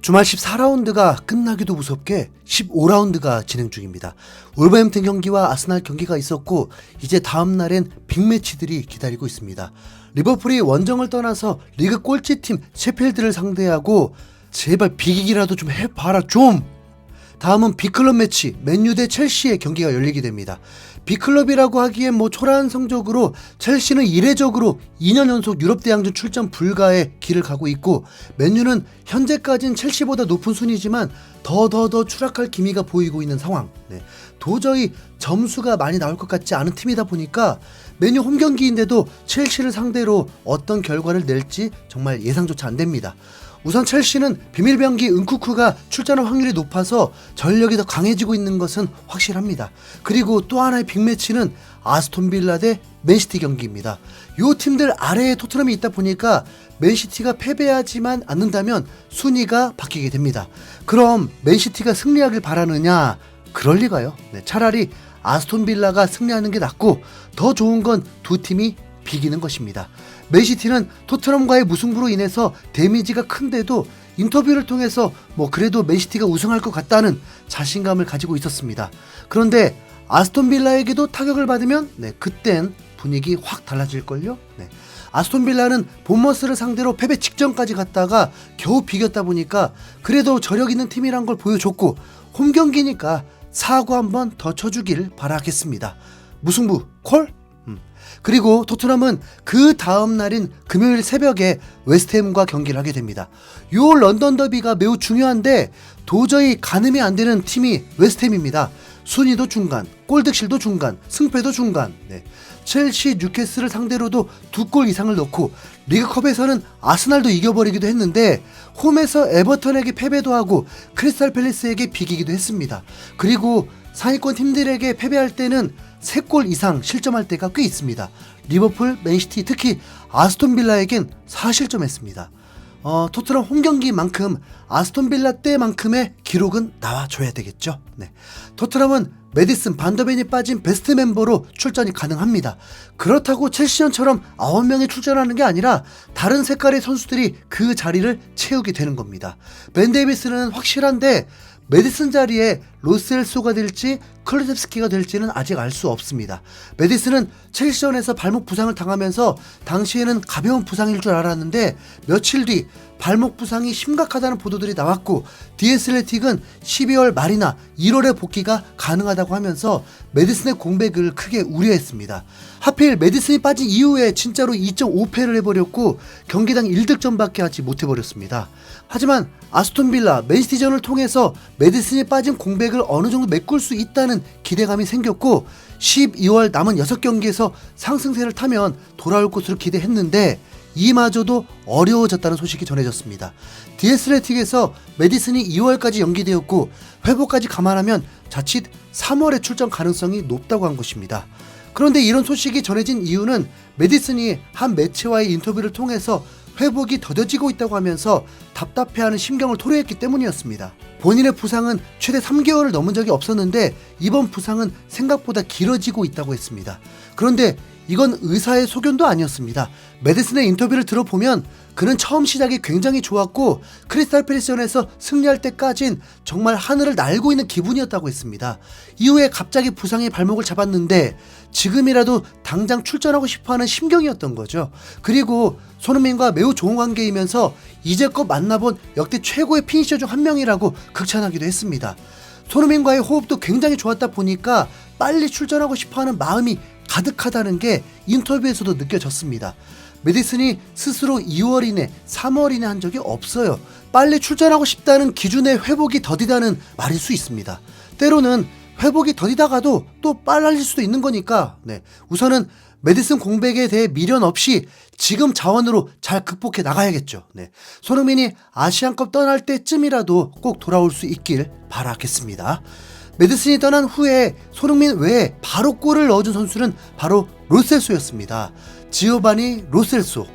주말 14라운드가 끝나기도 무섭게 15라운드가 진행 중입니다. wolverhampton 경기와 아스날 경기가 있었고 이제 다음날엔 빅매치들이 기다리고 있습니다. 리버풀이 원정을 떠나서 리그 꼴찌팀 셰필드를 상대하고 제발 비기기라도 좀 해봐라 좀! 다음은 빅클럽 매치 맨유 대 첼시의 경기가 열리게 됩니다. 빅클럽이라고 하기엔 초라한 성적으로 첼시는 이례적으로 2년 연속 유럽 대항전 출전 불가의 길을 가고 있고, 맨유는 현재까진 첼시보다 높은 순위지만 더 추락할 기미가 보이고 있는 상황. 도저히 점수가 많이 나올 것 같지 않은 팀이다 보니까 맨유 홈경기인데도 첼시를 상대로 어떤 결과를 낼지 정말 예상조차 안 됩니다. 우선 첼시는 비밀병기 은쿠쿠가 출전할 확률이 높아서 전력이 더 강해지고 있는 것은 확실합니다. 그리고 또 하나의 빅매치는 아스톤빌라 대 맨시티 경기입니다. 이 팀들 아래에 토트넘이 있다 보니까 맨시티가 패배하지만 않는다면 순위가 바뀌게 됩니다. 그럼 맨시티가 승리하길 바라느냐? 그럴 리가요. 차라리 아스톤빌라가 승리하는 게 낫고, 더 좋은 건 두 팀이 비기는 것입니다. 맨시티는 토트넘과의 무승부로 인해서 데미지가 큰데도 인터뷰를 통해서 그래도 맨시티가 우승할 것 같다는 자신감을 가지고 있었습니다. 그런데 아스톤빌라에게도 타격을 받으면 그땐 분위기 확 달라질걸요. 아스톤빌라는 본머스를 상대로 패배 직전까지 갔다가 겨우 비겼다 보니까 그래도 저력 있는 팀이란 걸 보여줬고, 홈경기니까 사고 한번 더 쳐주길 바라겠습니다. 무승부 콜? 그리고 토트넘은 그 다음 날인 금요일 새벽에 웨스트햄과 경기를 하게 됩니다. 요 런던 더비가 매우 중요한데 도저히 가늠이 안 되는 팀이 웨스트햄입니다. 순위도 중간, 골득실도 중간, 승패도 중간. 첼시, 뉴캐슬을 상대로도 2골 이상을 넣고 리그컵에서는 아스날도 이겨버리기도 했는데 홈에서 에버턴에게 패배도 하고 크리스탈 팰리스에게 비기기도 했습니다. 그리고 상위권 팀들에게 패배할 때는 3골 이상 실점할 때가 꽤 있습니다. 리버풀, 맨시티, 특히 아스톤빌라에겐 4실점했습니다. 토트넘 홈경기만큼 아스톤빌라 때만큼의 기록은 나와줘야 되겠죠. 토트넘은 메디슨, 반더벤이 빠진 베스트 멤버로 출전이 가능합니다. 그렇다고 첼시전처럼 9명이 출전하는 게 아니라 다른 색깔의 선수들이 그 자리를 채우게 되는 겁니다. 벤 데이비스는 확실한데 메디슨 자리에 로셀소가 될지 클루셉스키가 될지는 아직 알 수 없습니다. 메디슨은 첼시전에서 발목 부상을 당하면서 당시에는 가벼운 부상일 줄 알았는데 며칠 뒤 발목 부상이 심각하다는 보도들이 나왔고, 디애슬레틱은 12월 말이나 1월에 복귀가 가능하다고 하면서 메디슨의 공백을 크게 우려했습니다. 하필 메디슨이 빠진 이후에 진짜로 2.5패를 해버렸고 경기당 1득점밖에 하지 못해버렸습니다. 하지만 아스톤빌라, 맨시티전을 통해서 메디슨이 빠진 공백을 어느 정도 메꿀 수 있다는 기대감이 생겼고, 12월 남은 6경기에서 상승세를 타면 돌아올 것으로 기대했는데 이마저도 어려워졌다는 소식이 전해졌습니다. 디애슬레틱에서 메디슨이 2월까지 연기되었고 회복까지 감안하면 자칫 3월에 출전 가능성이 높다고 한 것입니다. 그런데 이런 소식이 전해진 이유는 메디슨이 한 매체와의 인터뷰를 통해서 회복이 더뎌지고 있다고 하면서 답답해하는 심경을 토로했기 때문이었습니다. 본인의 부상은 최대 3개월을 넘은 적이 없었는데 이번 부상은 생각보다 길어지고 있다고 했습니다. 그런데 이건 의사의 소견도 아니었습니다. 메디슨의 인터뷰를 들어보면 그는 처음 시작이 굉장히 좋았고 크리스탈 팰리스전에서 승리할 때까진 정말 하늘을 날고 있는 기분이었다고 했습니다. 이후에 갑자기 부상의 발목을 잡았는데 지금이라도 당장 출전하고 싶어하는 심경이었던 거죠. 그리고 손흥민과 매우 좋은 관계이면서 이제껏 만나본 역대 최고의 피니셔 중 한 명이라고 극찬하기도 했습니다. 손흥민과의 호흡도 굉장히 좋았다 보니까 빨리 출전하고 싶어하는 마음이 가득하다는 게 인터뷰에서도 느껴졌습니다. 메디슨이 스스로 2월 이내, 3월 이내 한 적이 없어요. 빨리 출전하고 싶다는 기준의 회복이 더디다는 말일 수 있습니다. 때로는 회복이 더디다가도 또 빨라질 수도 있는 거니까 우선은 메디슨 공백에 대해 미련 없이 지금 자원으로 잘 극복해 나가야겠죠. 손흥민이 아시안컵 떠날 때쯤이라도 꼭 돌아올 수 있길 바라겠습니다. 메디슨이 떠난 후에 손흥민 외에 바로 골을 넣어준 선수는 바로 로셀소였습니다. 지오바니 로셀소.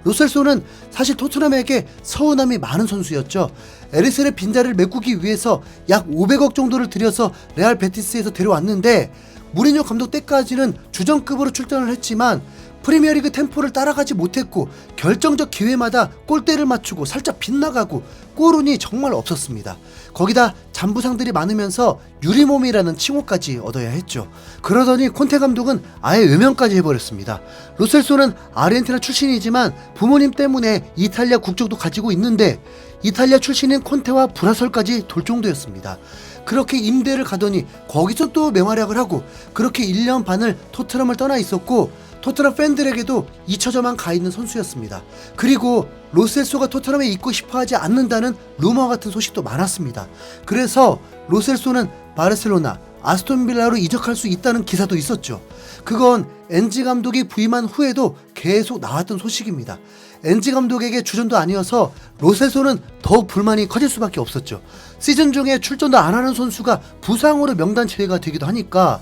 로셀소는 사실 토트넘에게 서운함이 많은 선수였죠. 에리슨의 빈자리를 메꾸기 위해서 약 500억 정도를 들여서 레알 베티스에서 데려왔는데 무리뉴 감독 때까지는 주전급으로 출전을 했지만 프리미어리그 템포를 따라가지 못했고 결정적 기회마다 골대를 맞추고 살짝 빗나가고 골운이 정말 없었습니다. 거기다 잔부상들이 많으면서 유리몸이라는 칭호까지 얻어야 했죠. 그러더니 콘테 감독은 아예 외면까지 해버렸습니다. 로셀소는 아르헨티나 출신이지만 부모님 때문에 이탈리아 국적도 가지고 있는데 이탈리아 출신인 콘테와 불화설까지 돌 정도였습니다. 그렇게 임대를 가더니 거기서 또 맹활약을 하고 그렇게 1년 반을 토트넘을 떠나 있었고 토트넘 팬들에게도 잊혀져만 가 있는 선수였습니다. 그리고 로셀소가 토트넘에 있고 싶어하지 않는다는 루머 같은 소식도 많았습니다. 그래서 로셀소는 바르셀로나, 아스톤빌라로 이적할 수 있다는 기사도 있었죠. 그건 엔지 감독이 부임한 후에도 계속 나왔던 소식입니다. 엔지 감독에게 주전도 아니어서 로셀소는 더욱 불만이 커질 수밖에 없었죠. 시즌 중에 출전도 안 하는 선수가 부상으로 명단 제외가 되기도 하니까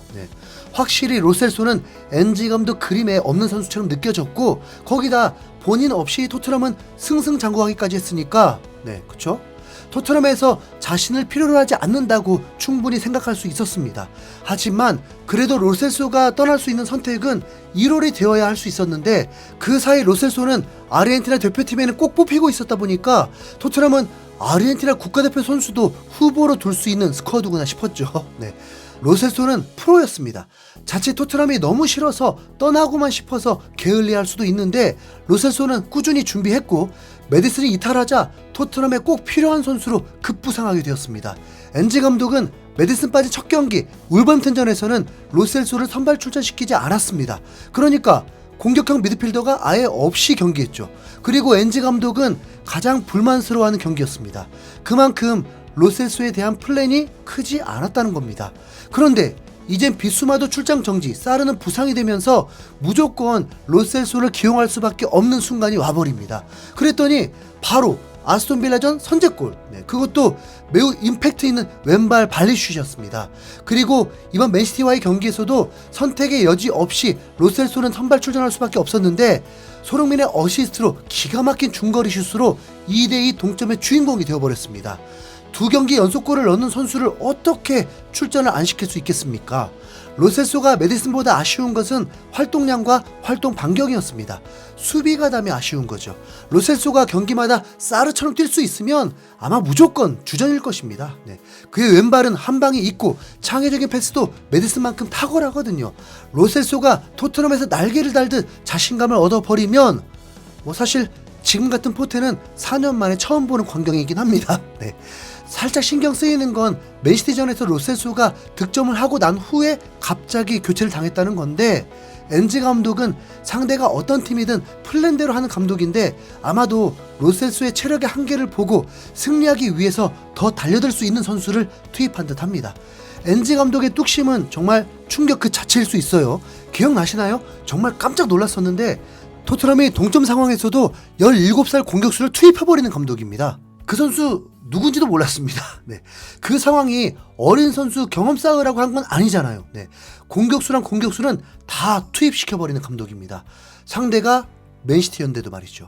확실히 로셀소는 엔지 감독 그림에 없는 선수처럼 느껴졌고 거기다 본인 없이 토트넘은 승승장구하기까지 했으니까 그쵸? 토트넘에서 자신을 필요로 하지 않는다고 충분히 생각할 수 있었습니다. 하지만 그래도 로셀소가 떠날 수 있는 선택은 1월이 되어야 할 수 있었는데 그 사이 로셀소는 아르헨티나 대표팀에는 꼭 뽑히고 있었다 보니까 토트넘은 아르헨티나 국가대표 선수도 후보로 둘 수 있는 스쿼드구나 싶었죠. 로셀소는 프로였습니다. 자칫 토트넘이 너무 싫어서 떠나고만 싶어서 게을리할 수도 있는데 로셀소는 꾸준히 준비했고 메디슨이 이탈하자 토트넘에 꼭 필요한 선수로 급부상하게 되었습니다. 엔지 감독은 메디슨 빠진 첫 경기 울버햄튼전에서는 로셀소를 선발 출전시키지 않았습니다. 그러니까 공격형 미드필더가 아예 없이 경기했죠. 그리고 엔지 감독은 가장 불만스러워하는 경기였습니다. 그만큼 로셀소에 대한 플랜이 크지 않았다는 겁니다. 그런데 이젠 비수마도 출장 정지, 사르는 부상이 되면서 무조건 로셀소를 기용할 수밖에 없는 순간이 와버립니다. 그랬더니 바로 아스톤빌라전 선제골, 그것도 매우 임팩트 있는 왼발 발리슛이었습니다. 그리고 이번 맨시티와의 경기에서도 선택의 여지 없이 로셀소는 선발 출전할 수밖에 없었는데 손흥민의 어시스트로 기가 막힌 중거리 슛으로 2대2 동점의 주인공이 되어버렸습니다. 두 경기 연속골을 넣는 선수를 어떻게 출전을 안 시킬 수 있겠습니까? 로셀소가 메디슨보다 아쉬운 것은 활동량과 활동 반경이었습니다. 수비가담이 아쉬운 거죠. 로셀소가 경기마다 사르처럼 뛸 수 있으면 아마 무조건 주전일 것입니다. 그의 왼발은 한 방이 있고 창의적인 패스도 메디슨만큼 탁월하거든요. 로셀소가 토트넘에서 날개를 달듯 자신감을 얻어버리면 사실 지금 같은 포테는 4년 만에 처음 보는 광경이긴 합니다. 살짝 신경 쓰이는 건 맨시티전에서 로셀소가 득점을 하고 난 후에 갑자기 교체를 당했다는 건데 엔지 감독은 상대가 어떤 팀이든 플랜대로 하는 감독인데 아마도 로셀소의 체력의 한계를 보고 승리하기 위해서 더 달려들 수 있는 선수를 투입한 듯 합니다. 엔지 감독의 뚝심은 정말 충격 그 자체일 수 있어요. 기억나시나요? 정말 깜짝 놀랐었는데 토트넘이 동점 상황에서도 17살 공격수를 투입해버리는 감독입니다. 그 선수 누군지도 몰랐습니다. 그 상황이 어린 선수 경험 쌓으라고 한 건 아니잖아요. 공격수랑 공격수는 다 투입시켜버리는 감독입니다. 상대가 맨시티였는데도 말이죠.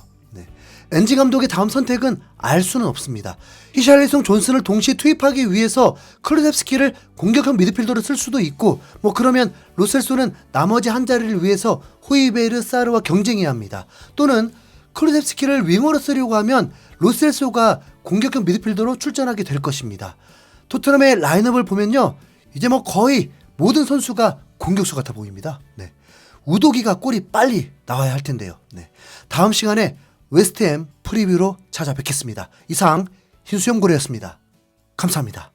엔지 감독의 다음 선택은 알 수는 없습니다. 히샬리송 존슨을 동시에 투입하기 위해서 클루셉스키를 공격형 미드필더로 쓸 수도 있고 그러면 로셀소는 나머지 한 자리를 위해서 호이베르, 사르와 경쟁해야 합니다. 또는 클루셉스키를 윙어로 쓰려고 하면 로셀소가 공격형 미드필더로 출전하게 될 것입니다. 토트넘의 라인업을 보면요, 이제 거의 모든 선수가 공격수 같아 보입니다. 우도기가 골이 빨리 나와야 할 텐데요. 다음 시간에 웨스트햄 프리뷰로 찾아뵙겠습니다. 이상 흰수염고래였습니다. 감사합니다.